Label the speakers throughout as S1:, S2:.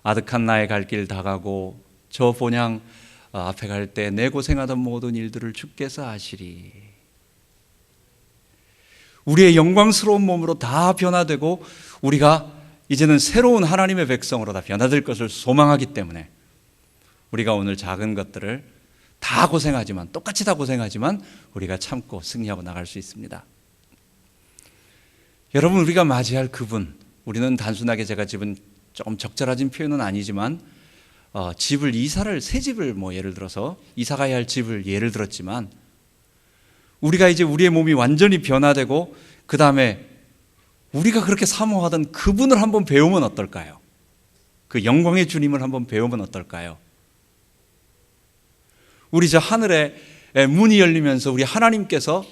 S1: 아득한 나의 갈 길 다가고 저 본향 앞에 갈 때 내 고생하던 모든 일들을 주께서 아시리. 우리의 영광스러운 몸으로 다 변화되고 우리가 이제는 새로운 하나님의 백성으로 다 변화될 것을 소망하기 때문에 우리가 오늘 작은 것들을 다 고생하지만, 똑같이 다 고생하지만 우리가 참고 승리하고 나갈 수 있습니다. 여러분, 우리가 맞이할 그분, 우리는 단순하게, 제가 집은 조금 적절하진 표현은 아니지만 집을 새 집을 예를 들어서 이사 가야 할 집을 예를 들었지만, 우리가 이제 우리의 몸이 완전히 변화되고 그 다음에 우리가 그렇게 사모하던 그분을 한번 배우면 어떨까요? 그 영광의 주님을 한번 배우면 어떨까요? 우리 저 하늘에 문이 열리면서 우리 하나님께서,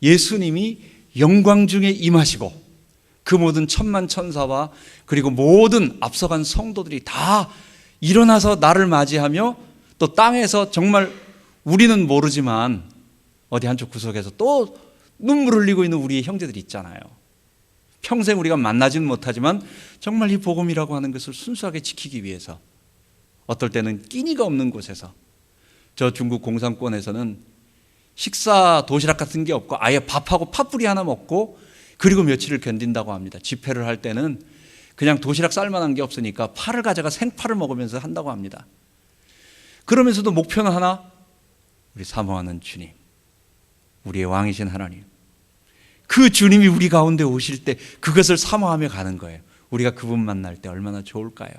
S1: 예수님이 영광 중에 임하시고 그 모든 천만 천사와 그리고 모든 앞서간 성도들이 다 일어나서 나를 맞이하며, 또 땅에서 정말 우리는 모르지만 어디 한쪽 구석에서 또 눈물 흘리고 있는 우리의 형제들이 있잖아요. 평생 우리가 만나지는 못하지만 정말 이 복음이라고 하는 것을 순수하게 지키기 위해서 어떨 때는 끼니가 없는 곳에서, 저 중국 공산권에서는 식사 도시락 같은 게 없고 아예 밥하고 팥뿌리 하나 먹고 그리고 며칠을 견딘다고 합니다. 집회를 할 때는 그냥 도시락 쌀만한 게 없으니까 파를 가져가 생파를 먹으면서 한다고 합니다. 그러면서도 목표는 하나, 우리 사모하는 주님, 우리의 왕이신 하나님, 그 주님이 우리 가운데 오실 때 그것을 사모하며 가는 거예요. 우리가 그분 만날 때 얼마나 좋을까요?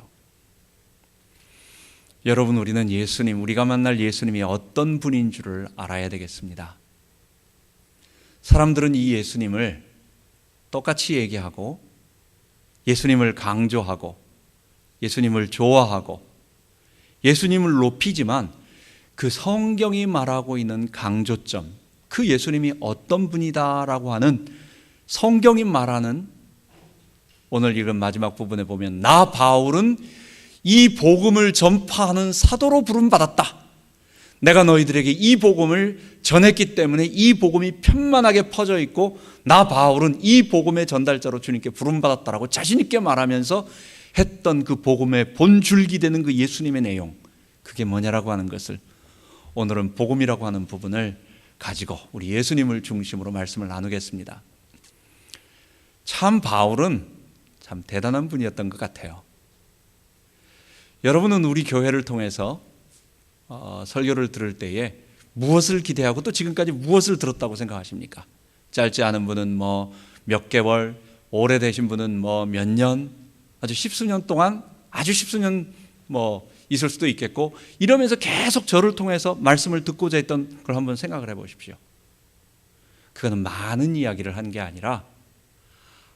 S1: 여러분, 우리는 예수님, 우리가 만날 예수님이 어떤 분인 줄을 알아야 되겠습니다. 사람들은 이 예수님을 똑같이 얘기하고 예수님을 강조하고 예수님을 좋아하고 예수님을 높이지만, 그 성경이 말하고 있는 강조점, 그 예수님이 어떤 분이다라고 하는 성경이 말하는, 오늘 읽은 마지막 부분에 보면 나 바울은 이 복음을 전파하는 사도로 부름받았다. 내가 너희들에게 이 복음을 전했기 때문에 이 복음이 편만하게 퍼져 있고 나 바울은 이 복음의 전달자로 주님께 부름받았다라고 자신 있게 말하면서 했던 그 복음의 본줄기 되는 그 예수님의 내용, 그게 뭐냐라고 하는 것을 오늘은 복음이라고 하는 부분을 가지고 우리 예수님을 중심으로 말씀을 나누겠습니다. 참 바울은 참 대단한 분이었던 것 같아요. 여러분은 우리 교회를 통해서 설교를 들을 때에 무엇을 기대하고 또 지금까지 무엇을 들었다고 생각하십니까? 짧지 않은 분은 몇 개월, 오래되신 분은 몇 년, 아주 십수년 동안, 아주 십수년 있을 수도 있겠고, 이러면서 계속 저를 통해서 말씀을 듣고자 했던 걸 한번 생각을 해보십시오. 그거는 많은 이야기를 한 게 아니라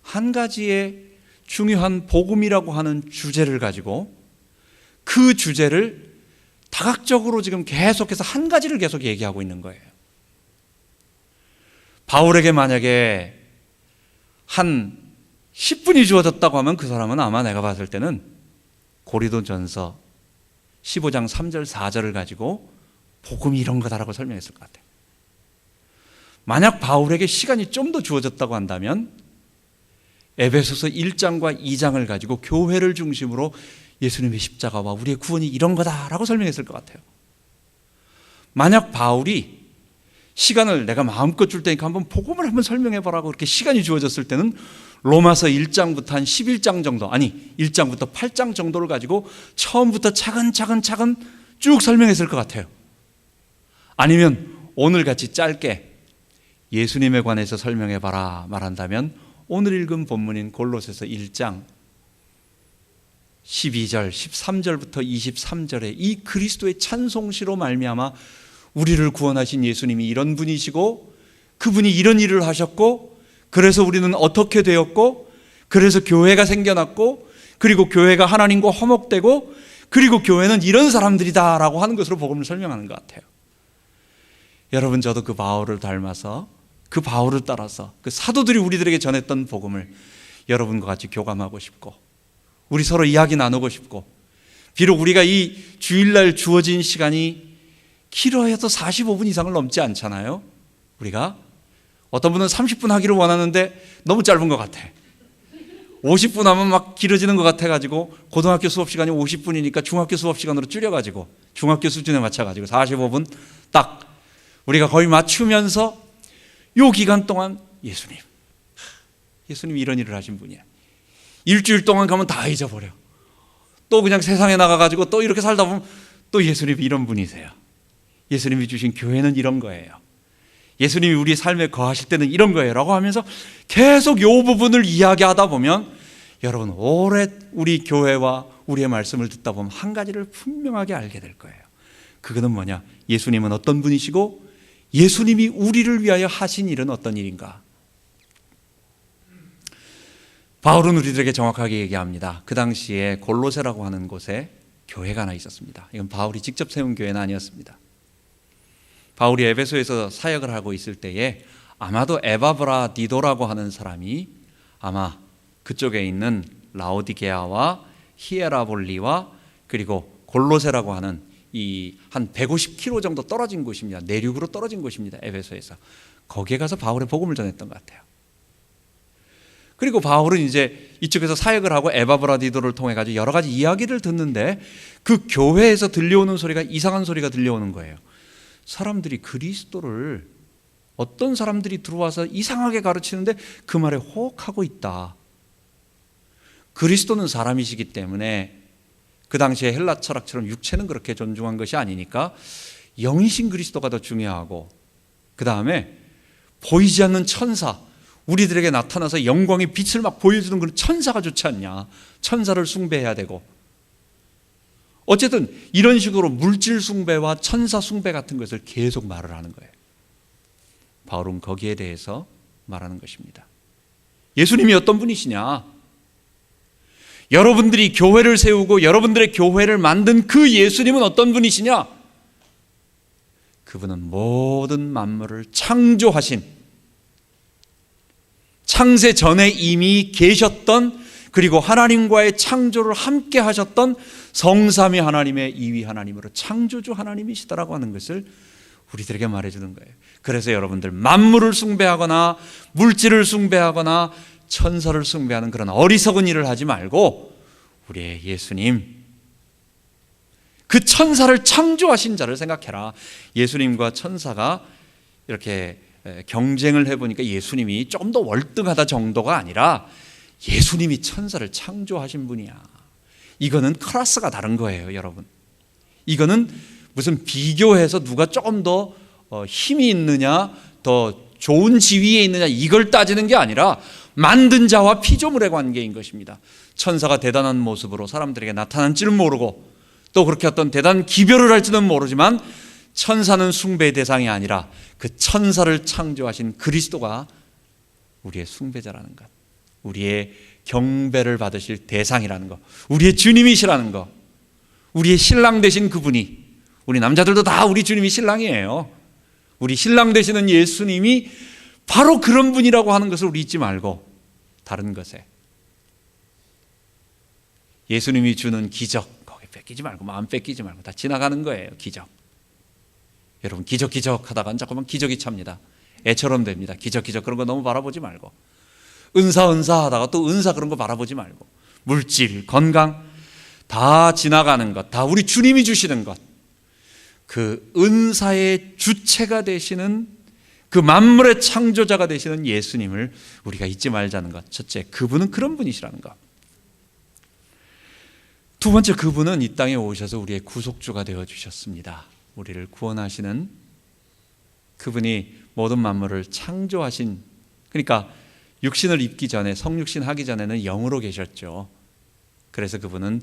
S1: 한 가지의 중요한 복음이라고 하는 주제를 가지고 그 주제를 다각적으로 지금 계속해서 한 가지를 계속 얘기하고 있는 거예요. 바울에게 만약에 한 10분이 주어졌다고 하면 그 사람은 아마 내가 봤을 때는 고린도전서 15장 3절 4절을 가지고 복음이 이런 거다라고 설명했을 것 같아요. 만약 바울에게 시간이 좀 더 주어졌다고 한다면 에베소서 1장과 2장을 가지고 교회를 중심으로 예수님의 십자가와 우리의 구원이 이런 거다라고 설명했을 것 같아요. 만약 바울이 시간을 내가 마음껏 줄 테니까 한번 복음을 한번 설명해보라고 그렇게 시간이 주어졌을 때는 로마서 1장부터 한 11장 정도, 아니 1장부터 8장 정도를 가지고 처음부터 차근차근 쭉 설명했을 것 같아요. 아니면 오늘같이 짧게 예수님에 관해서 설명해봐라 말한다면 오늘 읽은 본문인 골로새서 1장 12절, 13절부터 23절에 이 그리스도의 찬송시로 말미암아 우리를 구원하신 예수님이 이런 분이시고 그분이 이런 일을 하셨고 그래서 우리는 어떻게 되었고 그래서 교회가 생겨났고 그리고 교회가 하나님과 화목되고 그리고 교회는 이런 사람들이다라고 하는 것으로 복음을 설명하는 것 같아요. 여러분, 저도 그 바울을 닮아서 그 바울을 따라서 그 사도들이 우리들에게 전했던 복음을 여러분과 같이 교감하고 싶고 우리 서로 이야기 나누고 싶고, 비록 우리가 이 주일날 주어진 시간이 길어해도 45분 이상을 넘지 않잖아요. 우리가 어떤 분은 30분 하기를 원하는데 너무 짧은 것 같아. 50분 하면 막 길어지는 것 같아가지고 고등학교 수업 시간이 50분이니까 중학교 수업 시간으로 줄여가지고 중학교 수준에 맞춰가지고 45분 딱 우리가 거의 맞추면서 요 기간 동안 예수님이 이런 일을 하신 분이야. 일주일 동안 가면 다 잊어버려. 또 그냥 세상에 나가가지고 또 이렇게 살다 보면 또 예수님이 이런 분이세요. 예수님이 주신 교회는 이런 거예요. 예수님이 우리 삶에 거하실 때는 이런 거예요 라고 하면서 계속 이 부분을 이야기하다 보면 여러분 오래 우리 교회와 우리의 말씀을 듣다 보면 한 가지를 분명하게 알게 될 거예요. 그거는 뭐냐? 예수님은 어떤 분이시고 예수님이 우리를 위하여 하신 일은 어떤 일인가? 바울은 우리들에게 정확하게 얘기합니다. 그 당시에 골로새라고 하는 곳에 교회가 하나 있었습니다. 이건 바울이 직접 세운 교회는 아니었습니다. 바울이 에베소에서 사역을 하고 있을 때에 아마도 에바브라디도라고 하는 사람이 아마 그쪽에 있는 라오디게아와 히에라볼리와 그리고 골로새라고 하는 이 한 150km 정도 떨어진 곳입니다. 내륙으로 떨어진 곳입니다. 에베소에서. 거기에 가서 바울의 복음을 전했던 것 같아요. 그리고 바울은 이제 이쪽에서 사역을 하고 에바브라디도를 통해 가지고 여러 가지 이야기를 듣는데 그 교회에서 들려오는 소리가 이상한 소리가 들려오는 거예요. 사람들이 그리스도를 어떤 사람들이 들어와서 이상하게 가르치는데 그 말에 호흡하고 있다. 그리스도는 사람이시기 때문에 그 당시에 헬라 철학처럼 육체는 그렇게 존중한 것이 아니니까 영이신 그리스도가 더 중요하고 그 다음에 보이지 않는 천사 우리들에게 나타나서 영광의 빛을 막 보여주는 그런 천사가 좋지 않냐. 천사를 숭배해야 되고 어쨌든 이런 식으로 물질 숭배와 천사 숭배 같은 것을 계속 말을 하는 거예요. 바울은 거기에 대해서 말하는 것입니다. 예수님이 어떤 분이시냐? 여러분들이 교회를 세우고 여러분들의 교회를 만든 그 예수님은 어떤 분이시냐? 그분은 모든 만물을 창조하신 창세 전에 이미 계셨던 그리고 하나님과의 창조를 함께 하셨던 성삼위 하나님의 이위 하나님으로 창조주 하나님이시다라고 하는 것을 우리들에게 말해주는 거예요. 그래서 여러분들 만물을 숭배하거나 물질을 숭배하거나 천사를 숭배하는 그런 어리석은 일을 하지 말고 우리의 예수님 그 천사를 창조하신 자를 생각해라. 예수님과 천사가 이렇게 경쟁을 해보니까 예수님이 좀 더 월등하다 정도가 아니라 예수님이 천사를 창조하신 분이야. 이거는 클래스가 다른 거예요, 여러분. 이거는 무슨 비교해서 누가 조금 더 힘이 있느냐, 더 좋은 지위에 있느냐 이걸 따지는 게 아니라 만든 자와 피조물의 관계인 것입니다. 천사가 대단한 모습으로 사람들에게 나타난 줄 모르고 또 그렇게 어떤 대단한 기별을 할지는 모르지만 천사는 숭배의 대상이 아니라 그 천사를 창조하신 그리스도가 우리의 숭배자라는 것, 우리의 경배를 받으실 대상이라는 것, 우리의 주님이시라는 것, 우리의 신랑 되신 그분이, 우리 남자들도 다 우리 주님이 신랑이에요. 우리 신랑 되시는 예수님이 바로 그런 분이라고 하는 것을 우리 잊지 말고 다른 것에 예수님이 주는 기적 거기 뺏기지 말고 마음 뺏기지 말고 다 지나가는 거예요. 기적. 여러분 기적 하다가 자꾸만 기적이 찹니다. 애처럼 됩니다. 기적 그런 거 너무 바라보지 말고 은사 하다가 또 은사 그런 거 바라보지 말고 물질, 건강 다 지나가는 것, 다 우리 주님이 주시는 것, 그 은사의 주체가 되시는 그 만물의 창조자가 되시는 예수님을 우리가 잊지 말자는 것. 첫째, 그분은 그런 분이시라는 것. 두 번째, 그분은 이 땅에 오셔서 우리의 구속주가 되어주셨습니다. 우리를 구원하시는 그분이 모든 만물을 창조하신, 그러니까 육신을 입기 전에, 성육신 하기 전에는 영으로 계셨죠. 그래서 그분은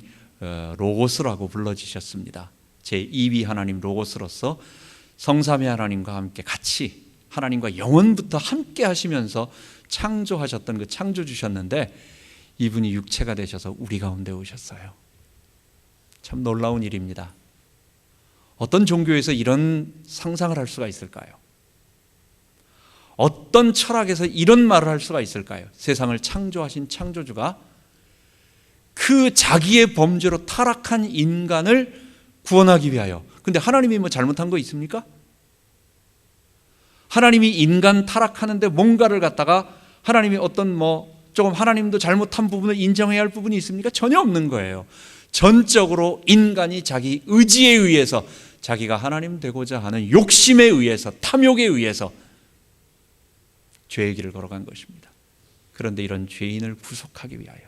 S1: 로고스라고 불러주셨습니다. 제2위 하나님 로고스로서 성삼위 하나님과 함께 같이 하나님과 영원부터 함께 하시면서 창조하셨던 그 창조주셨는데 이분이 육체가 되셔서 우리 가운데 오셨어요. 참 놀라운 일입니다. 어떤 종교에서 이런 상상을 할 수가 있을까요? 어떤 철학에서 이런 말을 할 수가 있을까요? 세상을 창조하신 창조주가 그 자기의 범죄로 타락한 인간을 구원하기 위하여. 근데 하나님이 뭐 잘못한 거 있습니까? 하나님이 인간 타락하는데 뭔가를 갖다가 하나님이 어떤 뭐 조금 하나님도 잘못한 부분을 인정해야 할 부분이 있습니까? 전혀 없는 거예요. 전적으로 인간이 자기 의지에 의해서, 자기가 하나님 되고자 하는 욕심에 의해서, 탐욕에 의해서 죄의 길을 걸어간 것입니다. 그런데 이런 죄인을 구속하기 위하여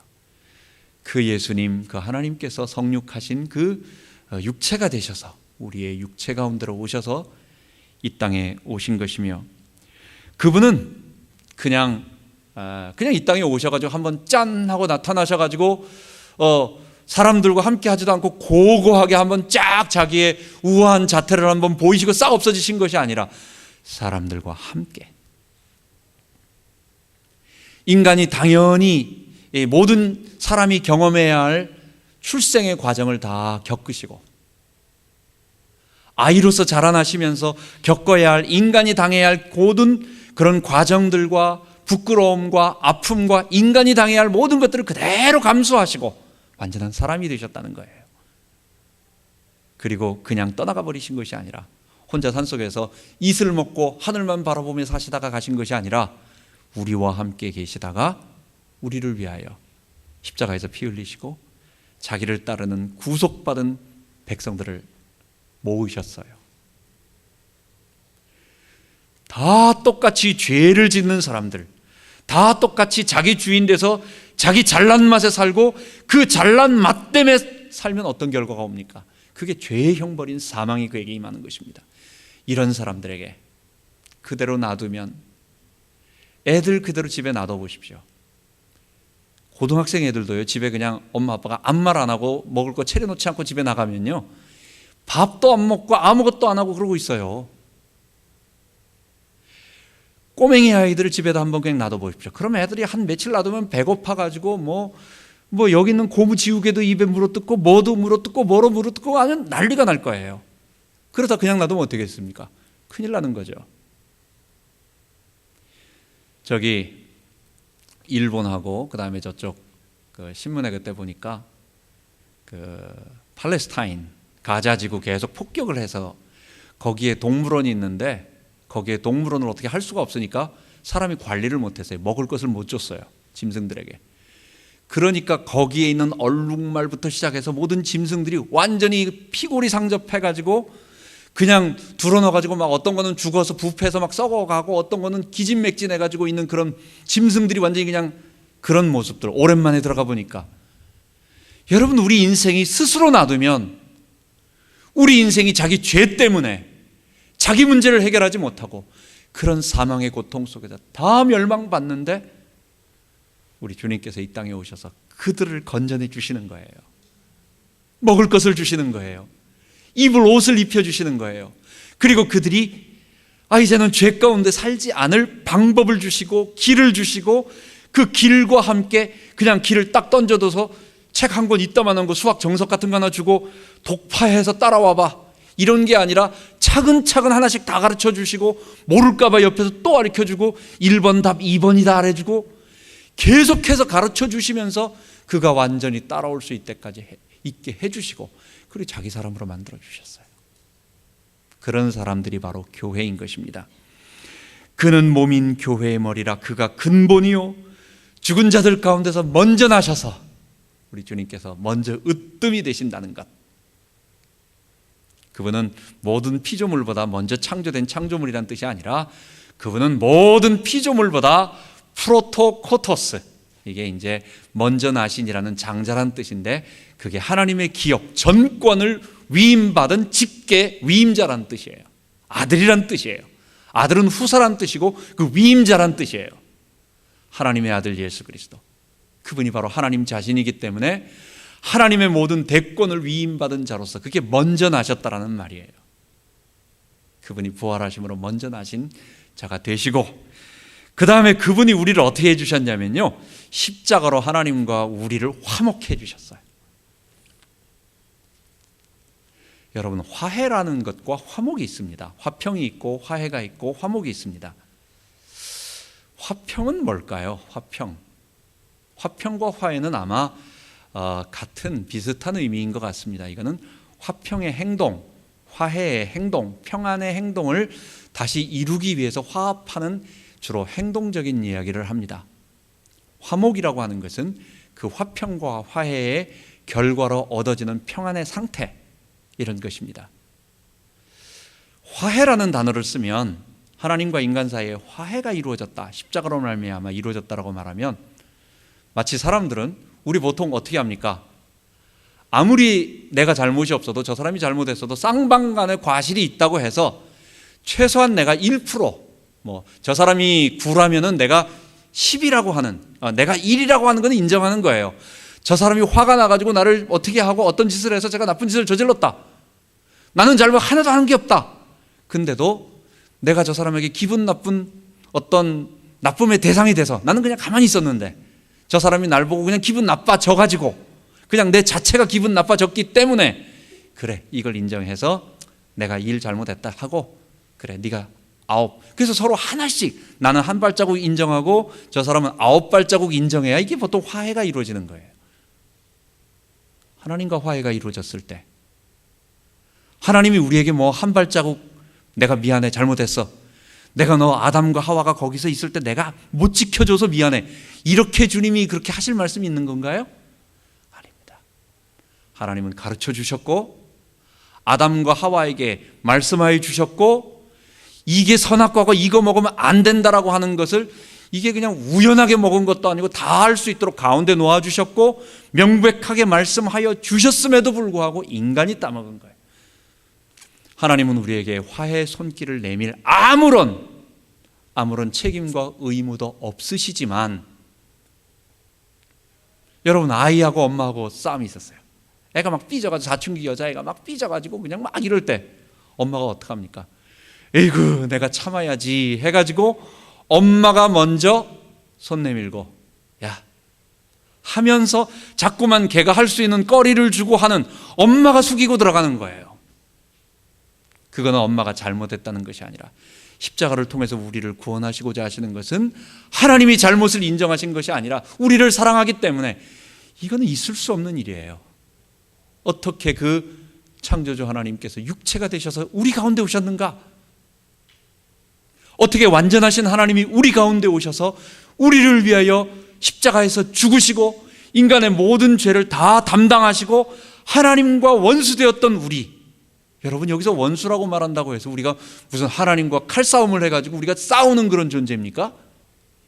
S1: 그 예수님, 그 하나님께서 성육하신 그 육체가 되셔서 우리의 육체 가운데로 오셔서 이 땅에 오신 것이며, 그분은 그냥 이 땅에 오셔가지고 한번 짠 하고 나타나셔가지고 사람들과 함께 하지도 않고 고고하게 한번 쫙 자기의 우아한 자태를 한번 보이시고 싹 없어지신 것이 아니라 사람들과 함께, 인간이 당연히 모든 사람이 경험해야 할 출생의 과정을 다 겪으시고, 아이로서 자라나시면서 겪어야 할, 인간이 당해야 할 모든 그런 과정들과 부끄러움과 아픔과 인간이 당해야 할 모든 것들을 그대로 감수하시고 완전한 사람이 되셨다는 거예요. 그리고 그냥 떠나가 버리신 것이 아니라, 혼자 산속에서 이슬 먹고 하늘만 바라보며 사시다가 가신 것이 아니라 우리와 함께 계시다가 우리를 위하여 십자가에서 피 흘리시고 자기를 따르는 구속받은 백성들을 모으셨어요. 다 똑같이 죄를 짓는 사람들, 다 똑같이 자기 주인 돼서 자기 잘난 맛에 살고 그 잘난 맛 때문에 살면 어떤 결과가 옵니까? 그게 죄의 형벌인 사망이 그에게 임하는 것입니다. 이런 사람들에게 그대로 놔두면, 애들 그대로 집에 놔둬 보십시오. 고등학생 애들도요, 집에 그냥 엄마 아빠가 아무 말 안 하고 먹을 거 차려놓지 않고 집에 나가면요, 밥도 안 먹고 아무것도 안 하고 그러고 있어요. 꼬맹이 아이들을 집에다 한번 그냥 놔둬 보십시오. 그럼 애들이 한 며칠 놔두면 배고파가지고 뭐 여기 있는 고무 지우개도 입에 물어뜯고 뭐도 물어뜯고 뭐로 물어뜯고 하면 난리가 날 거예요. 그러다 그냥 놔두면 어떻게 했습니까? 큰일 나는 거죠. 저기 일본하고 그 다음에 저쪽 그 신문에 그때 보니까 그 팔레스타인 가자 지구 계속 폭격을 해서 거기에 동물원이 있는데, 거기에 동물원을 어떻게 할 수가 없으니까 사람이 관리를 못했어요. 먹을 것을 못 줬어요, 짐승들에게. 그러니까 거기에 있는 얼룩말부터 시작해서 모든 짐승들이 완전히 피골이 상접해가지고 그냥 둘러넣어가지고 막 어떤 거는 죽어서 부패해서 막 썩어가고 어떤 거는 기진맥진해가지고 있는 그런 짐승들이 완전히 그냥 그런 모습들. 오랜만에 들어가 보니까, 여러분, 우리 인생이 스스로 놔두면 우리 인생이 자기 죄 때문에 자기 문제를 해결하지 못하고 그런 사망의 고통 속에서 다 멸망받는데, 우리 주님께서 이 땅에 오셔서 그들을 건져내 주시는 거예요. 먹을 것을 주시는 거예요. 입을 옷을 입혀주시는 거예요. 그리고 그들이 이제는 죄 가운데 살지 않을 방법을 주시고 길을 주시고, 그 길과 함께 그냥 길을 딱 던져둬서 책 한 권 이따만한 거 수학 정석 같은 거 하나 주고 독파해서 따라와봐, 이런 게 아니라 차근차근 하나씩 다 가르쳐 주시고, 모를까 봐 옆에서 또 가르쳐 주고 1번 답 2번이다 알려주고 계속해서 가르쳐 주시면서 그가 완전히 따라올 수 있게 해주시고, 그리고 자기 사람으로 만들어 주셨어요. 그런 사람들이 바로 교회인 것입니다. 그는 몸인 교회의 머리라. 그가 근본이요 죽은 자들 가운데서 먼저 나셔서 우리 주님께서 먼저 으뜸이 되신다는 것. 그분은 모든 피조물보다 먼저 창조된 창조물이란 뜻이 아니라, 그분은 모든 피조물보다 프로토코토스, 이게 이제 먼저 나신이라는 장자란 뜻인데, 그게 하나님의 기업, 전권을 위임받은 직계 위임자란 뜻이에요. 아들이란 뜻이에요. 아들은 후사란 뜻이고 그 위임자란 뜻이에요. 하나님의 아들 예수 그리스도, 그분이 바로 하나님 자신이기 때문에 하나님의 모든 대권을 위임받은 자로서 그게 먼저 나셨다라는 말이에요. 그분이 부활하심으로 먼저 나신 자가 되시고, 그 다음에 그분이 우리를 어떻게 해주셨냐면요, 십자가로 하나님과 우리를 화목해 주셨어요. 여러분, 화해라는 것과 화목이 있습니다. 화평이 있고 화해가 있고 화목이 있습니다. 화평은 뭘까요? 화평과 화해는 아마 같은 비슷한 의미인 것 같습니다. 이거는 화평의 행동, 화해의 행동, 평안의 행동을 다시 이루기 위해서 화합하는 주로 행동적인 이야기를 합니다. 화목이라고 하는 것은 그 화평과 화해의 결과로 얻어지는 평안의 상태, 이런 것입니다. 화해라는 단어를 쓰면 하나님과 인간 사이에 화해가 이루어졌다, 십자가로 말미암아 이루어졌다라고 말하면 마치 사람들은 우리 보통 어떻게 합니까? 아무리 내가 잘못이 없어도 저 사람이 잘못했어도 쌍방간에 과실이 있다고 해서 최소한 내가 1%, 저 사람이 9라면은 내가 10이라고 하는, 내가 1이라고 하는 건 인정하는 거예요. 저 사람이 화가 나가지고 나를 어떻게 하고 어떤 짓을 해서 제가 나쁜 짓을 저질렀다. 나는 잘못 하나도 하는 게 없다. 근데도 내가 저 사람에게 기분 나쁜 어떤 나쁨의 대상이 돼서 나는 그냥 가만히 있었는데 저 사람이 날 보고 그냥 기분 나빠져가지고 그냥 내 자체가 기분 나빠졌기 때문에 그래, 이걸 인정해서 내가 일 잘못했다 하고 그래, 네가 9. 그래서 서로 하나씩, 나는 한 발자국 인정하고 저 사람은 9발자국 인정해야 이게 보통 화해가 이루어지는 거예요. 하나님과 화해가 이루어졌을 때 하나님이 우리에게 한 발자국 내가 미안해, 잘못했어, 내가 너 아담과 하와가 거기서 있을 때 내가 못 지켜줘서 미안해, 이렇게 주님이 그렇게 하실 말씀이 있는 건가요? 아닙니다. 하나님은 가르쳐 주셨고 아담과 하와에게 말씀하여 주셨고 이게 선악과고 이거 먹으면 안 된다라고 하는 것을 이게 그냥 우연하게 먹은 것도 아니고 다 할 수 있도록 가운데 놓아주셨고 명백하게 말씀하여 주셨음에도 불구하고 인간이 따먹은 거예요. 하나님은 우리에게 화해의 손길을 내밀 아무런 책임과 의무도 없으시지만, 여러분, 아이하고 엄마하고 싸움이 있었어요. 애가 막 삐져가지고, 사춘기 여자애가 막 삐져가지고 그냥 막 이럴 때 엄마가 어떡합니까? 에이구, 내가 참아야지 해가지고 엄마가 먼저 손 내밀고 야 하면서 자꾸만 걔가 할 수 있는 거리를 주고 하는, 엄마가 숙이고 들어가는 거예요. 그거는 엄마가 잘못했다는 것이 아니라 십자가를 통해서 우리를 구원하시고자 하시는 것은 하나님이 잘못을 인정하신 것이 아니라 우리를 사랑하기 때문에 이거는 있을 수 없는 일이에요. 어떻게 그 창조주 하나님께서 육체가 되셔서 우리 가운데 오셨는가? 어떻게 완전하신 하나님이 우리 가운데 오셔서 우리를 위하여 십자가에서 죽으시고 인간의 모든 죄를 다 담당하시고 하나님과 원수되었던 우리, 여러분, 여기서 원수라고 말한다고 해서 우리가 무슨 하나님과 칼싸움을 해가지고 우리가 싸우는 그런 존재입니까?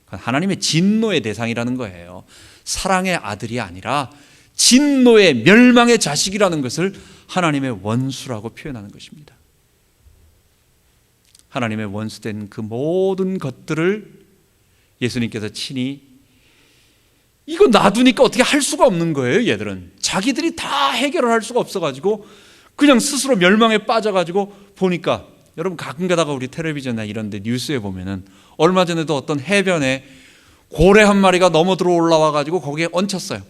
S1: 하나님의 진노의 대상이라는 거예요. 사랑의 아들이 아니라 진노의, 멸망의 자식이라는 것을 하나님의 원수라고 표현하는 것입니다. 하나님의 원수된 그 모든 것들을 예수님께서 친히, 이거 놔두니까 어떻게 할 수가 없는 거예요. 얘들은 자기들이 다 해결을 할 수가 없어가지고 그냥 스스로 멸망에 빠져가지고 보니까, 여러분, 가끔 가다가 우리 텔레비전이나 이런 데 뉴스에 보면은 얼마 전에도 어떤 해변에 고래 한 마리가 넘어 들어 올라와가지고 거기에 얹혔어요.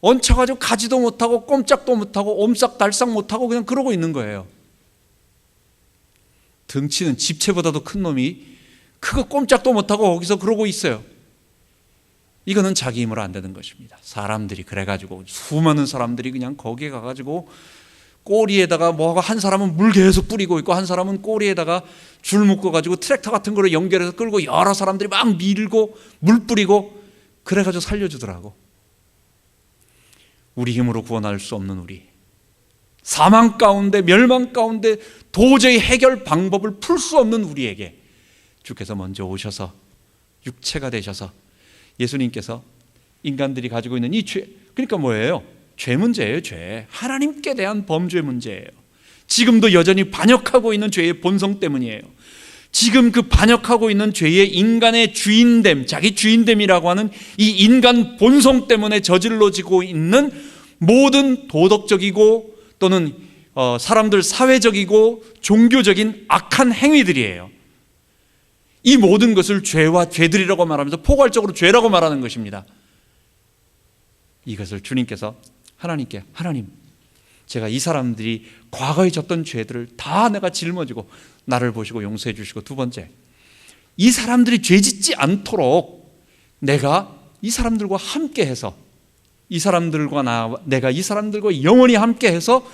S1: 얹혀가지고 가지도 못하고 꼼짝도 못하고 옴싹달싹 못하고 그냥 그러고 있는 거예요. 덩치는 집채보다도 큰 놈이 그거 꼼짝도 못하고 거기서 그러고 있어요. 이거는 자기 힘으로 안 되는 것입니다. 사람들이 그래가지고 수많은 사람들이 그냥 거기에 가가지고 꼬리에다가 뭐하고, 한 사람은 물 계속 뿌리고 있고 한 사람은 꼬리에다가 줄 묶어가지고 트랙터 같은 거를 연결해서 끌고 여러 사람들이 막 밀고 물 뿌리고 그래가지고 살려주더라고. 우리 힘으로 구원할 수 없는 우리, 사망 가운데, 멸망 가운데 도저히 해결 방법을 풀 수 없는 우리에게 주께서 먼저 오셔서 육체가 되셔서 예수님께서 인간들이 가지고 있는 이 죄, 그러니까 뭐예요? 죄 문제예요. 죄. 하나님께 대한 범죄 문제예요. 지금도 여전히 반역하고 있는 죄의 본성 때문이에요. 지금 그 반역하고 있는 죄의 인간의 주인됨, 자기 주인됨이라고 하는 이 인간 본성 때문에 저질러지고 있는 모든 도덕적이고 또는 사람들 사회적이고 종교적인 악한 행위들이에요. 이 모든 것을 죄와 죄들이라고 말하면서 포괄적으로 죄라고 말하는 것입니다. 이것을 주님께서 하나님께, 하나님, 제가 이 사람들이 과거에 졌던 죄들을 다 내가 짊어지고 나를 보시고 용서해 주시고, 두 번째, 이 사람들이 죄 짓지 않도록 내가 이 사람들과 함께해서, 이 사람들과 내가 이 사람들과 영원히 함께해서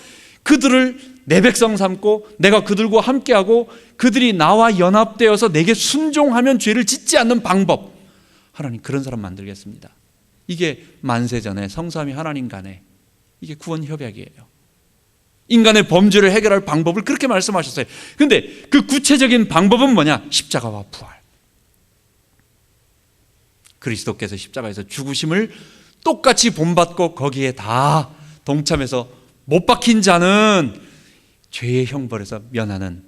S1: 그들을 내 백성 삼고 내가 그들과 함께하고 그들이 나와 연합되어서 내게 순종하면 죄를 짓지 않는 방법, 하나님 그런 사람 만들겠습니다. 이게 만세전에 성삼위 하나님 간에 이게 구원 협약이에요. 인간의 범죄를 해결할 방법을 그렇게 말씀하셨어요. 그런데 그 구체적인 방법은 뭐냐? 십자가와 부활. 그리스도께서 십자가에서 죽으심을 똑같이 본받고 거기에 다 동참해서 못 박힌 자는 죄의 형벌에서 면하는,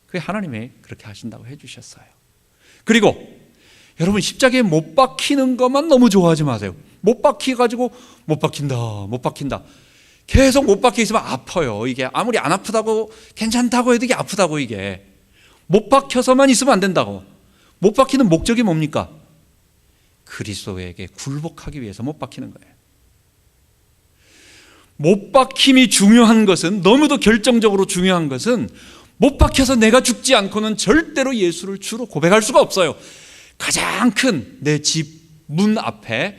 S1: 그게 하나님이 그렇게 하신다고 해주셨어요. 그리고 여러분, 십자가에 못 박히는 것만 너무 좋아하지 마세요. 못 박혀가지고 못 박힌다 계속 못 박혀 있으면 아파요. 이게 아무리 안 아프다고 괜찮다고 해도 이게 아프다고. 이게 못 박혀서만 있으면 안 된다고. 못 박히는 목적이 뭡니까? 그리스도에게 굴복하기 위해서 못 박히는 거예요. 못 박힘이 중요한 것은, 너무도 결정적으로 중요한 것은, 못 박혀서 내가 죽지 않고는 절대로 예수를 주로 고백할 수가 없어요. 가장 큰 내 집 문 앞에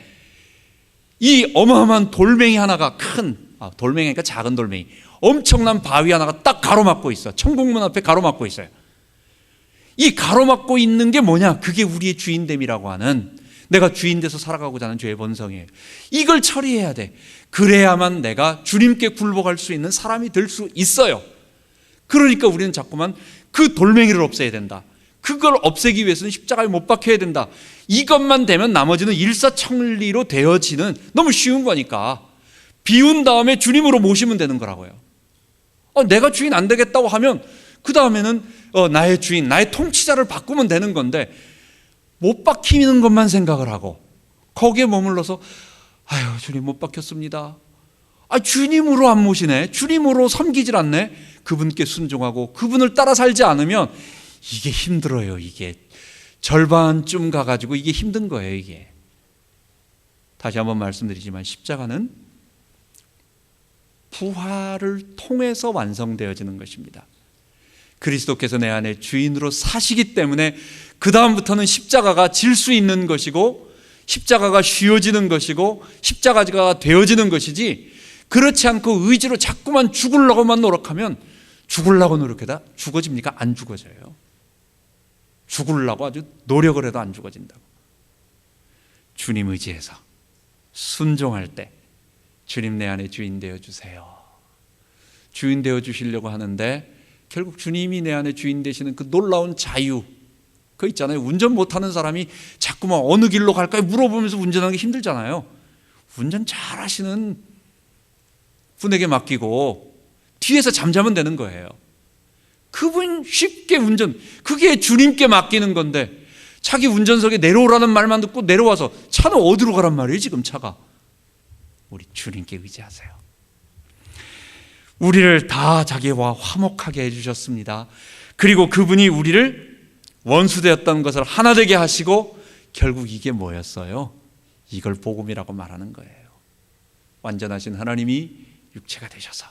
S1: 이 어마어마한 돌멩이 하나가, 돌멩이니까 작은 돌멩이, 엄청난 바위 하나가 딱 가로막고 있어. 천국문 앞에 가로막고 있어요. 이 가로막고 있는 게 뭐냐? 그게 우리의 주인됨이라고 하는, 내가 주인 돼서 살아가고자 하는 죄의 본성이에요. 이걸 처리해야 돼. 그래야만 내가 주님께 굴복할 수 있는 사람이 될 수 있어요. 그러니까 우리는 자꾸만 그 돌멩이를 없애야 된다. 그걸 없애기 위해서는 십자가에 못 박혀야 된다. 이것만 되면 나머지는 일사천리로 되어지는, 너무 쉬운 거니까 비운 다음에 주님으로 모시면 되는 거라고요. 내가 주인 안 되겠다고 하면 그 다음에는 나의 주인, 나의 통치자를 바꾸면 되는 건데, 못 박히는 것만 생각을 하고 거기에 머물러서 아유, 주님 못 박혔습니다. 주님으로 안 모시네, 주님으로 섬기질 않네. 그분께 순종하고 그분을 따라 살지 않으면 이게 힘들어요. 이게 절반쯤 가가지고 이게 힘든 거예요. 이게 다시 한번 말씀드리지만, 십자가는 부활을 통해서 완성되어지는 것입니다. 그리스도께서 내 안에 주인으로 사시기 때문에 그 다음부터는 십자가가 질 수 있는 것이고, 십자가가 쉬워지는 것이고, 십자가가 되어지는 것이지, 그렇지 않고 의지로 자꾸만 죽으려고만 노력하면, 죽으려고 노력해다 죽어집니까? 안 죽어져요. 죽으려고 아주 노력을 해도 안 죽어진다고. 주님 의지해서 순종할 때 주님 내 안에 주인 되어주세요. 주인 되어주시려고 하는데, 결국 주님이 내 안에 주인 되시는 그 놀라운 자유, 그거 있잖아요. 운전 못하는 사람이 자꾸만 어느 길로 갈까요? 물어보면서 운전하는 게 힘들잖아요. 운전 잘 하시는 분에게 맡기고 뒤에서 잠자면 되는 거예요. 그분 쉽게 운전, 그게 주님께 맡기는 건데, 자기 운전석에 내려오라는 말만 듣고 내려와서 차는 어디로 가란 말이에요? 지금 차가. 우리 주님께 의지하세요. 우리를 다 자기와 화목하게 해주셨습니다. 그리고 그분이 우리를 원수되었던 것을 하나 되게 하시고, 결국 이게 뭐였어요? 이걸 복음이라고 말하는 거예요. 완전하신 하나님이 육체가 되셔서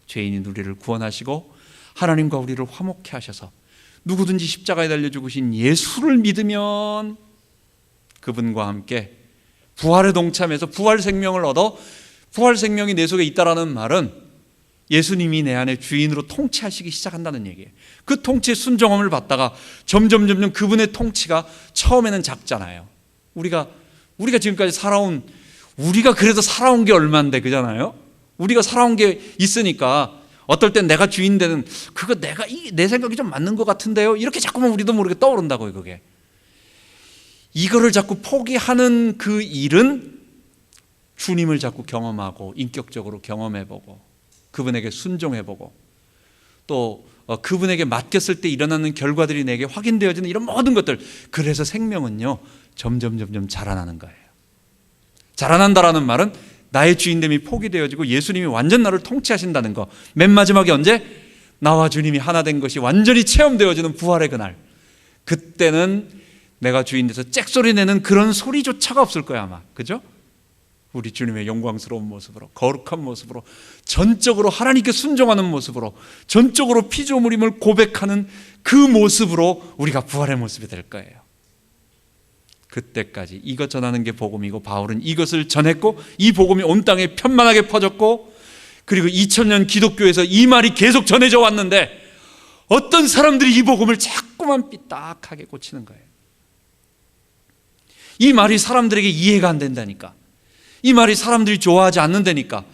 S1: 죄인인 우리를 구원하시고, 하나님과 우리를 화목케 하셔서, 누구든지 십자가에 달려 죽으신 예수를 믿으면 그분과 함께 부활에 동참해서 부활 생명을 얻어, 부활 생명이 내 속에 있다라는 말은 예수님이 내 안에 주인으로 통치하시기 시작한다는 얘기예요. 그 통치의 순종함을 받다가 점점 그분의 통치가 처음에는 작잖아요. 우리가 지금까지 살아온, 우리가 그래도 살아온 게 얼만데, 그잖아요. 우리가 살아온 게 있으니까 어떨 땐 내가 주인 되는, 그거 내 생각이 좀 맞는 것 같은데요, 이렇게 자꾸만 우리도 모르게 떠오른다고요. 그게 이거를 자꾸 포기하는 그 일은 주님을 자꾸 경험하고 인격적으로 경험해보고 그분에게 순종해보고, 또 그분에게 맡겼을 때 일어나는 결과들이 내게 확인되어지는 이런 모든 것들, 그래서 생명은요 점점 자라나는 거예요. 자라난다라는 말은 나의 주인됨이 포기되어지고 예수님이 완전 나를 통치하신다는 거. 맨 마지막에 언제? 나와 주님이 하나 된 것이 완전히 체험되어지는 부활의 그날. 그때는 내가 주인 돼서 짹소리 내는 그런 소리조차가 없을 거야 아마. 그죠? 우리 주님의 영광스러운 모습으로, 거룩한 모습으로, 전적으로 하나님께 순종하는 모습으로, 전적으로 피조물임을 고백하는 그 모습으로 우리가 부활의 모습이 될 거예요. 그때까지 이것 전하는 게 복음이고, 바울은 이것을 전했고, 이 복음이 온 땅에 편만하게 퍼졌고, 그리고 2000년 기독교에서 이 말이 계속 전해져 왔는데, 어떤 사람들이 이 복음을 자꾸만 삐딱하게 꽂히는 거예요. 이 말이 사람들에게 이해가 안 된다니까. 이 말이 사람들이 좋아하지 않는다니까.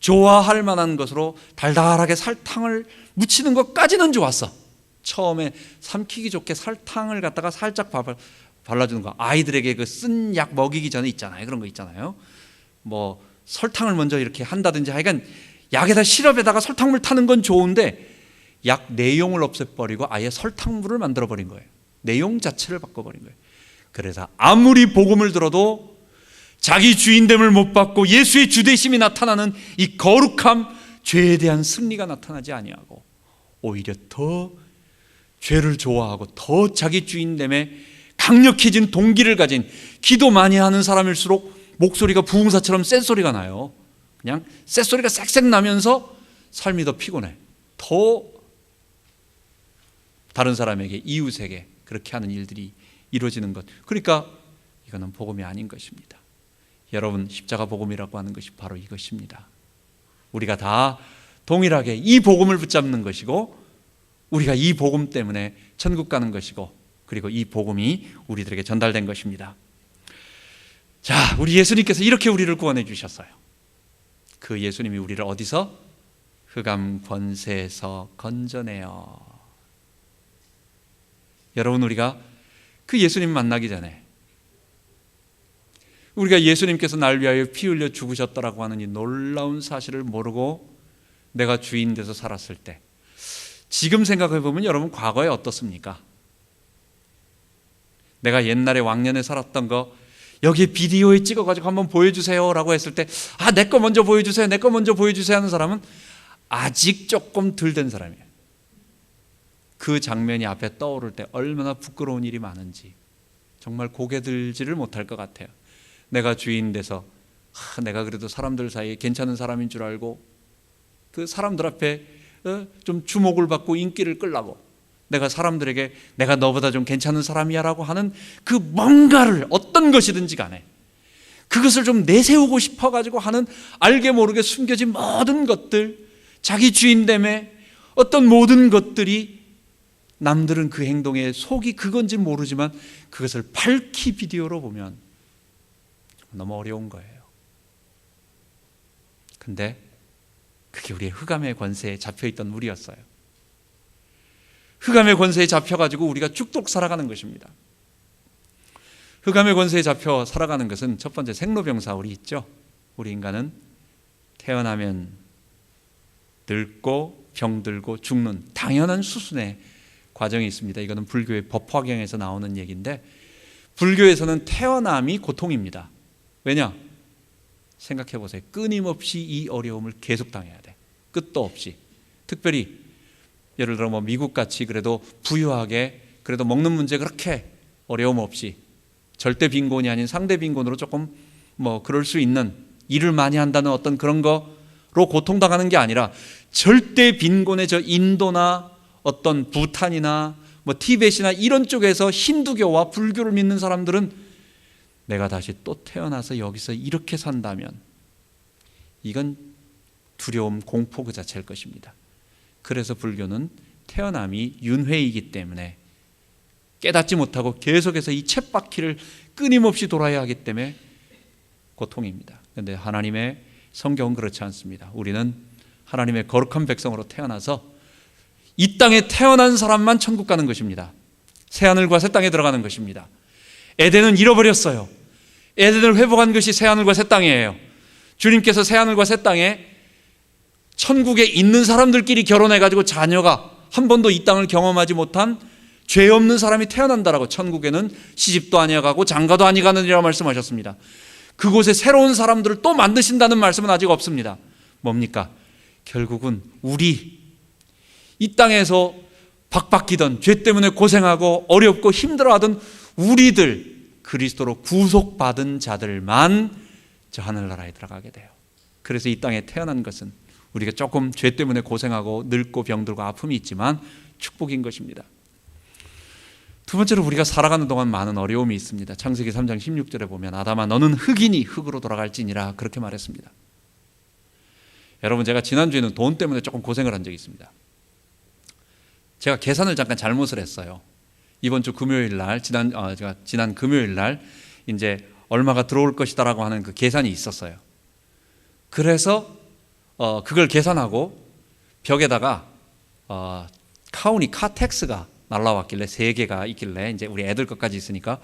S1: 좋아할 만한 것으로 달달하게 설탕을 묻히는 것까지는 좋았어. 처음에 삼키기 좋게 설탕을 갖다가 살짝 발라주는 거. 아이들에게 그 쓴 약 먹이기 전에 있잖아요. 그런 거 있잖아요. 뭐 설탕을 먼저 이렇게 한다든지, 하여간 약에다 시럽에다가 설탕물 타는 건 좋은데 약 내용을 없애버리고 아예 설탕물을 만들어버린 거예요. 내용 자체를 바꿔버린 거예요. 그래서 아무리 복음을 들어도 자기 주인됨을 못 받고 예수의 주되심이 나타나는 이 거룩함, 죄에 대한 승리가 나타나지 아니하고 오히려 더 죄를 좋아하고 더 자기 주인됨에 강력해진 동기를 가진, 기도 많이 하는 사람일수록 목소리가 부흥사처럼 센 소리가 나요. 그냥 쇳 소리가 쌕쌕 나면서 삶이 더 피곤해. 더 다른 사람에게, 이웃에게 그렇게 하는 일들이 이루어지는 것. 그러니까 이거는 복음이 아닌 것입니다. 여러분, 십자가 복음이라고 하는 것이 바로 이것입니다. 우리가 다 동일하게 이 복음을 붙잡는 것이고, 우리가 이 복음 때문에 천국 가는 것이고, 그리고 이 복음이 우리들에게 전달된 것입니다. 자, 우리 예수님께서 이렇게 우리를 구원해 주셨어요. 그 예수님이 우리를 어디서? 흑암 권세에서 건져내어. 여러분, 우리가 그 예수님 만나기 전에, 우리가 예수님께서 날 위하여 피 흘려 죽으셨다라고 하는 이 놀라운 사실을 모르고 내가 주인 돼서 살았을 때, 지금 생각해 보면 여러분 과거에 어떻습니까? 내가 옛날에 왕년에 살았던 거 여기에 비디오에 찍어가지고 한번 보여주세요 라고 했을 때, 아, 내 거 먼저 보여주세요, 내 거 먼저 보여주세요 하는 사람은 아직 조금 덜 된 사람이에요. 그 장면이 앞에 떠오를 때 얼마나 부끄러운 일이 많은지 정말 고개 들지를 못할 것 같아요. 내가 주인 돼서 내가 그래도 사람들 사이에 괜찮은 사람인 줄 알고 그 사람들 앞에 좀 주목을 받고 인기를 끌라고 내가 사람들에게 내가 너보다 좀 괜찮은 사람이야 라고 하는 그 뭔가를, 어떤 것이든지 간에 그것을 좀 내세우고 싶어가지고 하는 알게 모르게 숨겨진 모든 것들, 자기 주인됨에 어떤 모든 것들이, 남들은 그 행동의 속이 그건지 모르지만 그것을 밝히 비디오로 보면 너무 어려운 거예요. 근데 그게 우리의 흑암의 권세에 잡혀있던 우리였어요. 흑암의 권세에 잡혀가지고 우리가 죽도록 살아가는 것입니다. 흑암의 권세에 잡혀 살아가는 것은 첫 번째 생로병사, 우리 있죠. 우리 인간은 태어나면 늙고 병들고 죽는 당연한 수순의 과정이 있습니다. 이거는 불교의 법화경에서 나오는 얘기인데, 불교에서는 태어남이 고통입니다. 왜냐? 생각해 보세요. 끊임없이 이 어려움을 계속 당해야 돼. 끝도 없이. 특별히 예를 들어 뭐 미국같이 그래도 부유하게, 그래도 먹는 문제 그렇게 어려움 없이, 절대 빈곤이 아닌 상대 빈곤으로 조금 뭐 그럴 수 있는, 일을 많이 한다는 어떤 그런 거로 고통당하는 게 아니라 절대 빈곤의 저 인도나 어떤 부탄이나 뭐 티벳이나 이런 쪽에서 힌두교와 불교를 믿는 사람들은 내가 다시 또 태어나서 여기서 이렇게 산다면 이건 두려움, 공포 그 자체일 것입니다. 그래서 불교는 태어남이 윤회이기 때문에 깨닫지 못하고 계속해서 이 쳇바퀴를 끊임없이 돌아야 하기 때문에 고통입니다. 그런데 하나님의 성경은 그렇지 않습니다. 우리는 하나님의 거룩한 백성으로 태어나서 이 땅에 태어난 사람만 천국 가는 것입니다. 새하늘과 새 땅에 들어가는 것입니다. 에덴은 잃어버렸어요. 에덴을 회복한 것이 새하늘과 새 땅이에요. 주님께서 새하늘과 새 땅에 천국에 있는 사람들끼리 결혼해가지고 자녀가 한 번도 이 땅을 경험하지 못한 죄 없는 사람이 태어난다라고, 천국에는 시집도 아니어가고 장가도 아니가느니라 말씀하셨습니다. 그곳에 새로운 사람들을 또 만드신다는 말씀은 아직 없습니다. 뭡니까? 결국은 우리 이 땅에서 박박히던, 죄 때문에 고생하고 어렵고 힘들어하던 우리들, 그리스도로 구속받은 자들만 저 하늘나라에 들어가게 돼요. 그래서 이 땅에 태어난 것은 우리가 조금 죄 때문에 고생하고 늙고 병들고 아픔이 있지만 축복인 것입니다. 두 번째로, 우리가 살아가는 동안 많은 어려움이 있습니다. 창세기 3장 16절에 보면 아담아 너는 흙이니 흙으로 돌아갈지니라 그렇게 말했습니다. 여러분, 제가 지난주에는 돈 때문에 조금 고생을 한 적이 있습니다. 제가 계산을 잠깐 잘못을 했어요. 이번 주 금요일 날, 제가 지난 금요일 날 이제 얼마가 들어올 것이다라고 하는 그 계산이 있었어요. 그래서 그걸 계산하고 벽에다가 카운티 카텍스가 날라왔길래 3개가 있길래 이제 우리 애들 것까지 있으니까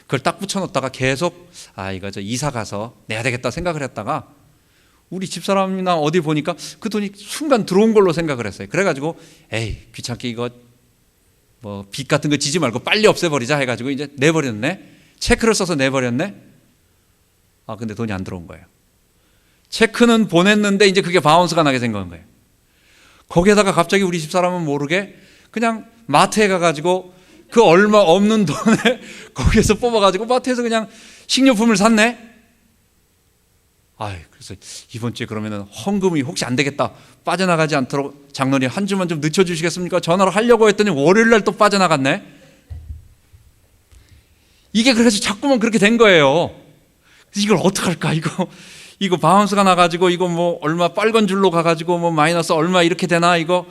S1: 그걸 딱 붙여놓다가 계속 이거 저 이사 가서 내야 되겠다 생각을 했다가 우리 집사람이나 어디 보니까 그 돈이 순간 들어온 걸로 생각을 했어요. 그래가지고 에이 귀찮게 이거 뭐 빚 같은 거 지지 말고 빨리 없애버리자 해가지고 이제 내버렸네. 체크를 써서 내버렸네. 근데 돈이 안 들어온 거예요. 체크는 보냈는데 이제 그게 바운스가 나게 생긴 거예요. 거기에다가 갑자기 우리 집사람은 모르게 그냥 마트에 가가지고 그 얼마 없는 돈에 거기에서 뽑아가지고 마트에서 그냥 식료품을 샀네. 그래서 이번 주에 그러면은 헌금이 혹시 안 되겠다, 빠져나가지 않도록 장로님 한 주만 좀 늦춰주시겠습니까? 전화를 하려고 했더니 월요일날 또 빠져나갔네. 이게 그래서 자꾸만 그렇게 된 거예요. 그래서 이걸 어떡할까? 이거 바운스가 나가지고 이거 뭐 얼마 빨간 줄로 가가지고 뭐 마이너스 얼마 이렇게 되나? 이거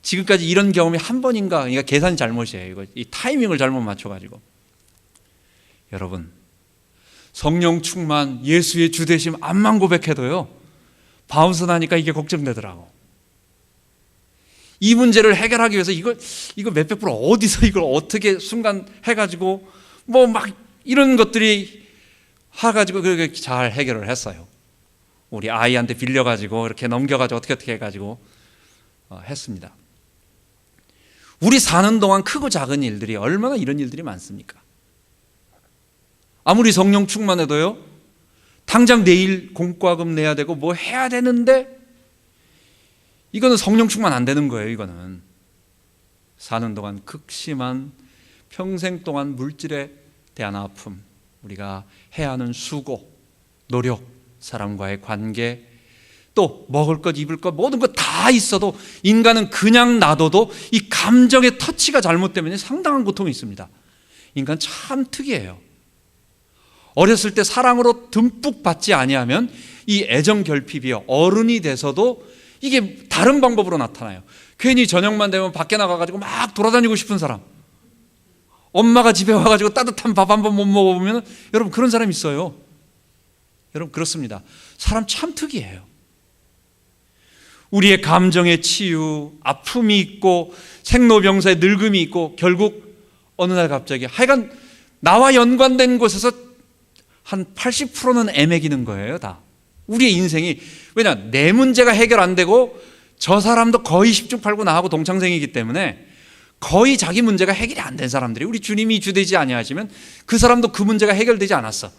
S1: 지금까지 이런 경험이 한 번인가? 그러니까 계산이 잘못이에요. 이거 이 타이밍을 잘못 맞춰가지고. 여러분, 성령 충만, 예수의 주되심 암만 고백해도요, 바운스 나니까 이게 걱정되더라고. 이 문제를 해결하기 위해서 이거 몇백 불 어디서 이걸 어떻게 순간 해가지고 뭐 막 이런 것들이 해가지고 그렇게 잘 해결을 했어요. 우리 아이한테 빌려가지고 이렇게 넘겨가지고 어떻게 해가지고 했습니다. 우리 사는 동안 크고 작은 일들이 얼마나 이런 일들이 많습니까? 아무리 성령 충만해도요, 당장 내일 공과금 내야 되고 뭐 해야 되는데 이거는 성령 충만 안 되는 거예요. 이거는 사는 동안 극심한 평생 동안 물질에 대한 아픔, 우리가 해야 하는 수고, 노력, 사람과의 관계, 또 먹을 것, 입을 것 모든 것 다 있어도 인간은 그냥 놔둬도 이 감정의 터치가 잘못되면 상당한 고통이 있습니다. 인간 참 특이해요. 어렸을 때 사랑으로 듬뿍 받지 아니하면 이 애정 결핍이 어른이 돼서도 이게 다른 방법으로 나타나요. 괜히 저녁만 되면 밖에 나가가지고 막 돌아다니고 싶은 사람, 엄마가 집에 와가지고 따뜻한 밥 한 번 못 먹어보면 여러분 그런 사람 있어요. 여러분 그렇습니다. 사람 참 특이해요. 우리의 감정의 치유, 아픔이 있고 생로병사의 늙음이 있고 결국 어느 날 갑자기 하여간 나와 연관된 곳에서 한 80%는 애매기는 거예요. 다 우리의 인생이. 왜냐, 내 문제가 해결 안 되고 저 사람도 거의 10중 8구 나하고 동창생이기 때문에 거의 자기 문제가 해결이 안 된 사람들이, 우리 주님이 주되지 아니하시면 그 사람도 그 문제가 해결되지 않았어.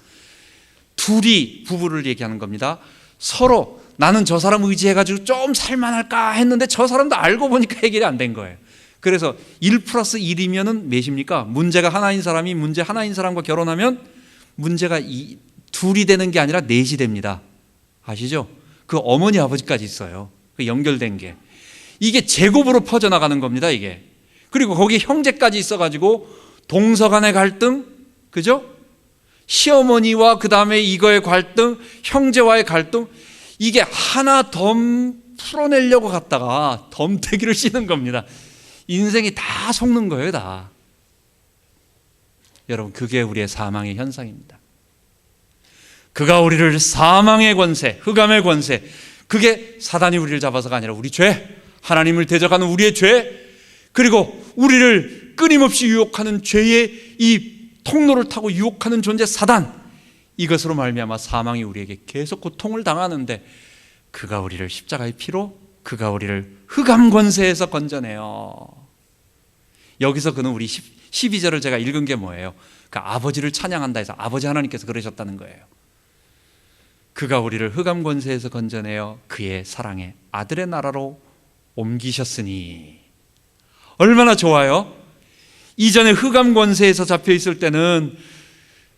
S1: 둘이 부부를 얘기하는 겁니다. 서로 나는 저 사람 의지해가지고 좀 살만할까 했는데 저 사람도 알고 보니까 해결이 안 된 거예요. 그래서 1+1이면은 몇입니까? 문제가 하나인 사람이 문제 하나인 사람과 결혼하면 문제가 둘이 되는 게 아니라 넷이 됩니다. 아시죠? 그 어머니 아버지까지 있어요. 그 연결된 게. 이게 제곱으로 퍼져나가는 겁니다, 이게. 그리고 거기 형제까지 있어가지고 동서간의 갈등, 그죠? 시어머니와 그 다음에 이거의 갈등, 형제와의 갈등, 이게 하나 덤 풀어내려고 갔다가 덤태기를 씌는 겁니다. 인생이 다 속는 거예요, 다. 여러분, 그게 우리의 사망의 현상입니다. 그가 우리를 사망의 권세, 흑암의 권세, 그게 사단이 우리를 잡아서가 아니라 우리 죄, 하나님을 대적하는 우리의 죄, 그리고 우리를 끊임없이 유혹하는 죄의 이 통로를 타고 유혹하는 존재 사단, 이것으로 말미암아 사망이 우리에게 계속 고통을 당하는데 그가 우리를 십자가의 피로, 그가 우리를 흑암 권세에서 건져내요. 여기서 그는 우리 12절을 제가 읽은 게 뭐예요? 그 아버지를 찬양한다 해서 아버지 하나님께서 그러셨다는 거예요. 그가 우리를 흑암 권세에서 건져내어 그의 사랑의 아들의 나라로 옮기셨으니. 얼마나 좋아요? 이전에 흑암 권세에서 잡혀 있을 때는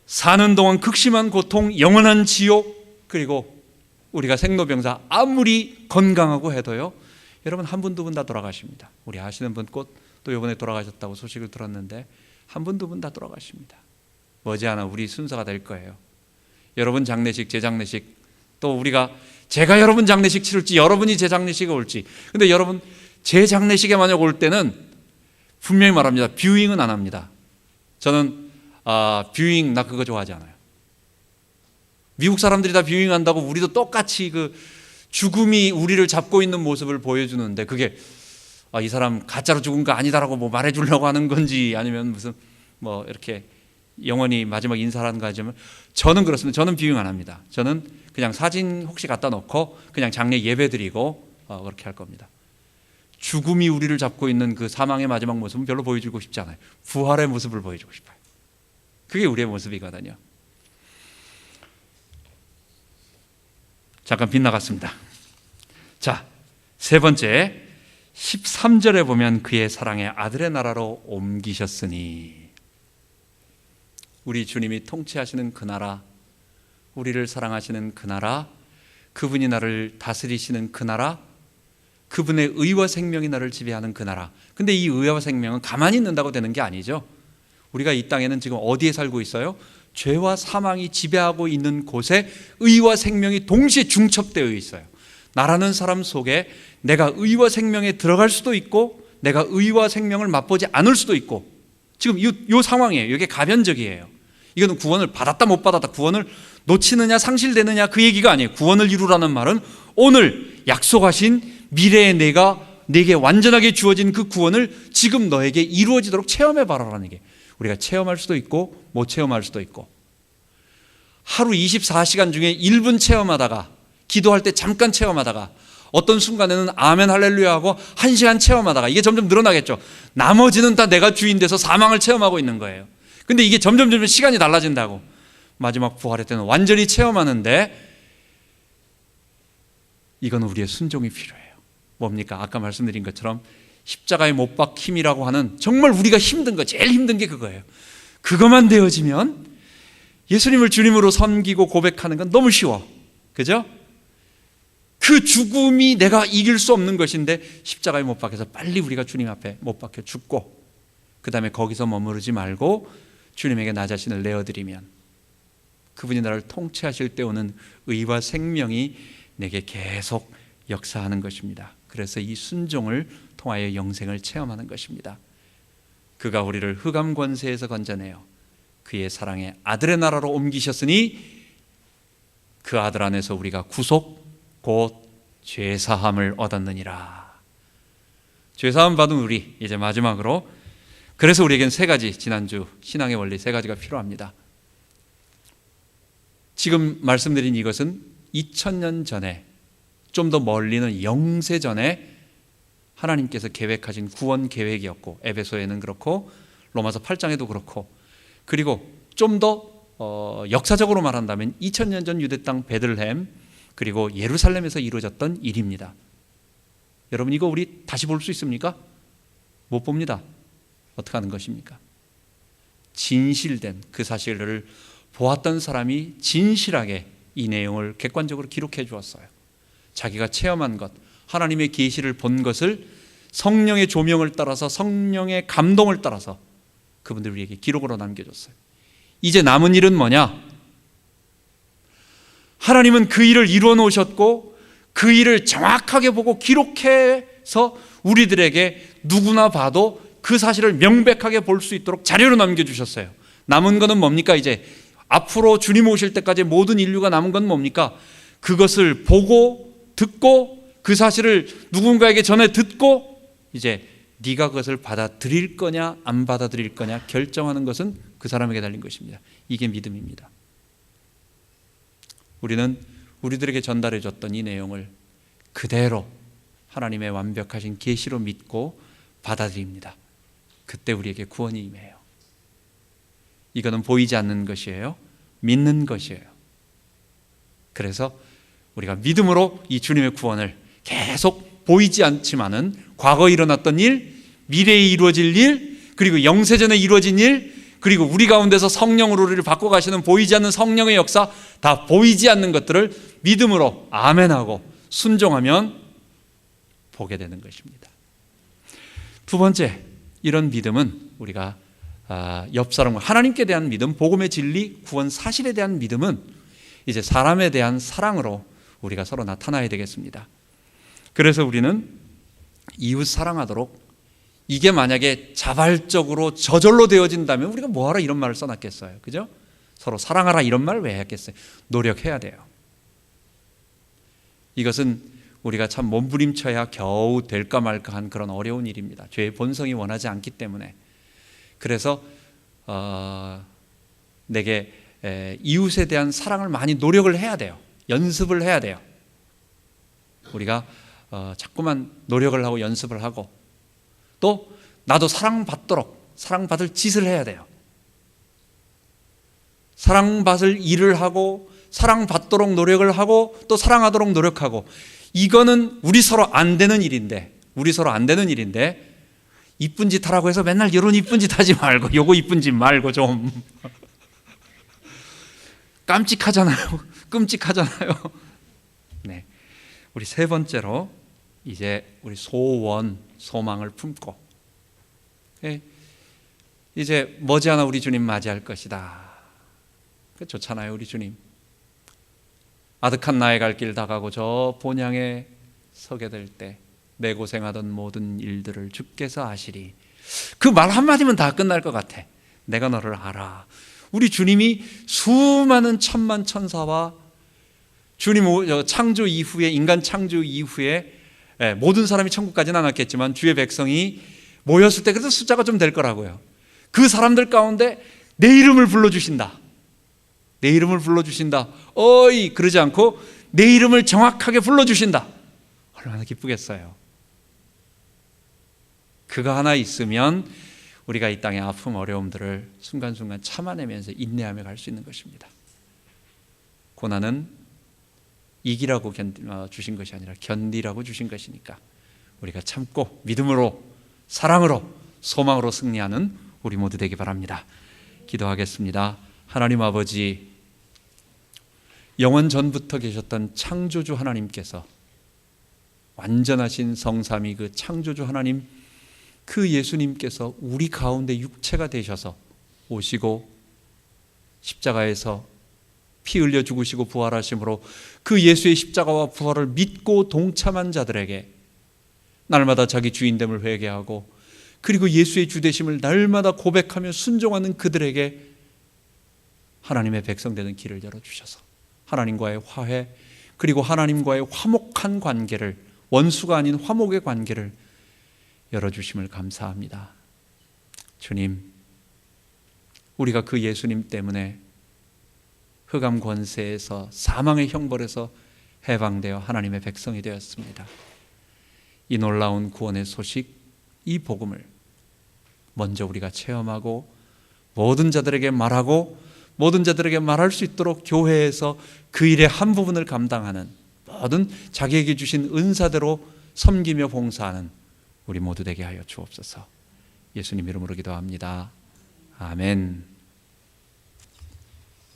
S1: 사는 동안 극심한 고통, 영원한 지옥, 그리고 우리가 생로병사 아무리 건강하고 해도요, 여러분 한 분 두 분 다 돌아가십니다. 우리 아시는 분 곧 또 이번에 돌아가셨다고 소식을 들었는데 한 분 두 분 다 돌아가십니다. 머지않아 우리 순서가 될 거예요. 여러분 장례식, 제 장례식, 또 우리가 제가 여러분 장례식 치를지 여러분이 제 장례식에 올지. 근데 여러분 제 장례식에 만약 올 때는 분명히 말합니다. 뷰잉은 안 합니다. 저는 뷰잉 나 그거 좋아하지 않아요. 미국 사람들이 다 뷰잉한다고 우리도 똑같이 그 죽음이 우리를 잡고 있는 모습을 보여주는데 그게 이 사람 가짜로 죽은 거 아니다라고 뭐 말해주려고 하는 건지 아니면 무슨 뭐 이렇게 영원히 마지막 인사라는 거 하지만 저는 그렇습니다. 저는 뷰잉 안 합니다. 저는 그냥 사진 혹시 갖다 놓고 그냥 장례 예배 드리고 그렇게 할 겁니다. 죽음이 우리를 잡고 있는 그 사망의 마지막 모습은 별로 보여주고 싶지 않아요. 부활의 모습을 보여주고 싶어요. 그게 우리의 모습이거든요. 잠깐 빗나갔습니다. 자, 세 번째 13절에 보면 그의 사랑의 아들의 나라로 옮기셨으니, 우리 주님이 통치하시는 그 나라, 우리를 사랑하시는 그 나라, 그분이 나를 다스리시는 그 나라, 그분의 의와 생명이 나를 지배하는 그 나라. 근데 이 의와 생명은 가만히 있는다고 되는 게 아니죠. 우리가 이 땅에는 지금 어디에 살고 있어요? 죄와 사망이 지배하고 있는 곳에 의와 생명이 동시에 중첩되어 있어요. 나라는 사람 속에 내가 의와 생명에 들어갈 수도 있고 내가 의와 생명을 맛보지 않을 수도 있고, 지금 이 상황이에요. 이게 가변적이에요. 이거는 구원을 받았다 못 받았다, 구원을 놓치느냐 상실되느냐 그 얘기가 아니에요. 구원을 이루라는 말은 오늘 약속하신 미래의 내게 완전하게 주어진 그 구원을 지금 너에게 이루어지도록 체험해봐라라는 얘기예요. 우리가 체험할 수도 있고 못 체험할 수도 있고, 하루 24시간 중에 1분 체험하다가, 기도할 때 잠깐 체험하다가, 어떤 순간에는 아멘 할렐루야 하고 1시간 체험하다가, 이게 점점 늘어나겠죠. 나머지는 다 내가 주인 돼서 사망을 체험하고 있는 거예요. 근데 이게 점점 시간이 달라진다고. 마지막 부활의 때는 완전히 체험하는데 이건 우리의 순종이 필요해요. 뭡니까? 아까 말씀드린 것처럼 십자가에 못 박힘이라고 하는, 정말 우리가 힘든 거, 제일 힘든 게 그거예요. 그것만 되어지면 예수님을 주님으로 섬기고 고백하는 건 너무 쉬워. 그죠? 그 죽음이 내가 이길 수 없는 것인데 십자가에 못 박혀서 빨리 우리가 주님 앞에 못 박혀 죽고, 그 다음에 거기서 머무르지 말고 주님에게 나 자신을 내어드리면 그분이 나를 통치하실 때 오는 의와 생명이 내게 계속 역사하는 것입니다. 그래서 이 순종을 통하여 영생을 체험하는 것입니다. 그가 우리를 흑암 권세에서 건져내어 그의 사랑의 아들의 나라로 옮기셨으니 그 아들 안에서 우리가 구속 곧 죄사함을 얻었느니라. 죄사함 받은 우리, 이제 마지막으로, 그래서 우리에겐 세 가지, 지난주 신앙의 원리 세 가지가 필요합니다. 지금 말씀드린 이것은 2000년 전에, 좀 더 멀리는 영세 전에 하나님께서 계획하신 구원 계획이었고, 에베소에는 그렇고 로마서 8장에도 그렇고, 그리고 좀 더 역사적으로 말한다면 2000년 전 유대 땅 베들레헴 그리고 예루살렘에서 이루어졌던 일입니다. 여러분, 이거 우리 다시 볼 수 있습니까? 못 봅니다. 어떻게 하는 것입니까? 진실된 그 사실을 보았던 사람이 진실하게 이 내용을 객관적으로 기록해 주었어요. 자기가 체험한 것, 하나님의 계시를 본 것을 성령의 조명을 따라서, 성령의 감동을 따라서 그분들 우리에게 기록으로 남겨줬어요. 이제 남은 일은 뭐냐? 하나님은 그 일을 이루어 놓으셨고 그 일을 정확하게 보고 기록해서 우리들에게 누구나 봐도 그 사실을 명백하게 볼 수 있도록 자료로 남겨주셨어요. 남은 것은 뭡니까? 이제 앞으로 주님 오실 때까지 모든 인류가 남은 건 뭡니까? 그것을 보고 듣고 그 사실을 누군가에게 전해 듣고, 이제 네가 그것을 받아들일 거냐 안 받아들일 거냐 결정하는 것은 그 사람에게 달린 것입니다. 이게 믿음입니다. 우리는 우리들에게 전달해 줬던 이 내용을 그대로 하나님의 완벽하신 계시로 믿고 받아들입니다. 그때 우리에게 구원이 임해요. 이거는 보이지 않는 것이에요. 믿는 것이에요. 그래서 우리가 믿음으로 이 주님의 구원을 계속 보이지 않지만은 과거에 일어났던 일, 미래에 이루어질 일, 그리고 영세전에 이루어진 일, 그리고 우리 가운데서 성령으로 우리를 바꿔가시는 보이지 않는 성령의 역사, 다 보이지 않는 것들을 믿음으로 아멘하고 순종하면 보게 되는 것입니다. 두 번째, 이런 믿음은 우리가 옆 사람과 하나님께 대한 믿음, 복음의 진리, 구원 사실에 대한 믿음은 이제 사람에 대한 사랑으로 우리가 서로 나타나야 되겠습니다. 그래서 우리는 이웃 사랑하도록, 이게 만약에 자발적으로 저절로 되어진다면 우리가 뭐하러 이런 말을 써놨겠어요? 그죠? 서로 사랑하라 이런 말 왜 했겠어요? 노력해야 돼요. 이것은 우리가 참 몸부림쳐야 겨우 될까 말까 한 그런 어려운 일입니다. 죄의 본성이 원하지 않기 때문에. 그래서 내게 이웃에 대한 사랑을 많이 노력을 해야 돼요. 연습을 해야 돼요. 우리가 자꾸만 노력을 하고 연습을 하고 또 나도 사랑받도록 사랑받을 짓을 해야 돼요. 사랑받을 일을 하고 사랑받도록 노력을 하고 또 사랑하도록 노력하고, 이거는 우리 서로 안 되는 일인데 이쁜 짓 하라고 해서 맨날 이런 이쁜 짓 하지 말고 요거 이쁜 짓 말고 좀 끔찍하잖아요. 네, 우리 세 번째로 이제 우리 소망을 품고 이제 머지않아 우리 주님 맞이할 것이다. 좋잖아요. 우리 주님 아득한 나의 갈 길 다가고 저 본향에 서게 될 때 내 고생하던 모든 일들을 주께서 아시리. 그 말 한마디면 다 끝날 것 같아. 내가 너를 알아. 우리 주님이 수많은 천만 천사와 주님 창조 이후에, 인간 창조 이후에 모든 사람이 천국 가지는 않았겠지만 주의 백성이 모였을 때 그래도 숫자가 좀 될 거라고요. 그 사람들 가운데 내 이름을 불러주신다. 어이 그러지 않고 내 이름을 정확하게 불러주신다. 얼마나 기쁘겠어요. 그거 하나 있으면 우리가 이 땅의 아픔 어려움들을 순간순간 참아내면서 인내하며 갈 수 있는 것입니다. 고난은 이기라고 주신 것이 아니라 견디라고 주신 것이니까 우리가 참고 믿음으로, 사랑으로, 소망으로 승리하는 우리 모두 되기 바랍니다. 기도하겠습니다. 하나님 아버지, 영원 전부터 계셨던 창조주 하나님께서, 완전하신 성삼위 그 창조주 하나님, 그 예수님께서 우리 가운데 육체가 되셔서 오시고 십자가에서 피 흘려 죽으시고 부활하심으로 그 예수의 십자가와 부활을 믿고 동참한 자들에게 날마다 자기 주인됨을 회개하고 그리고 예수의 주되심을 날마다 고백하며 순종하는 그들에게 하나님의 백성 되는 길을 열어주셔서 하나님과의 화해, 그리고 하나님과의 화목한 관계를, 원수가 아닌 화목의 관계를 열어주심을 감사합니다. 주님, 우리가 그 예수님 때문에 흑암 권세에서, 사망의 형벌에서 해방되어 하나님의 백성이 되었습니다. 이 놀라운 구원의 소식, 이 복음을 먼저 우리가 체험하고 모든 자들에게 말하고 모든 자들에게 말할 수 있도록 교회에서 그 일의 한 부분을 감당하는, 모든 자기에게 주신 은사대로 섬기며 봉사하는 우리 모두 되게 하여 주옵소서. 예수님 이름으로 기도합니다. 아멘.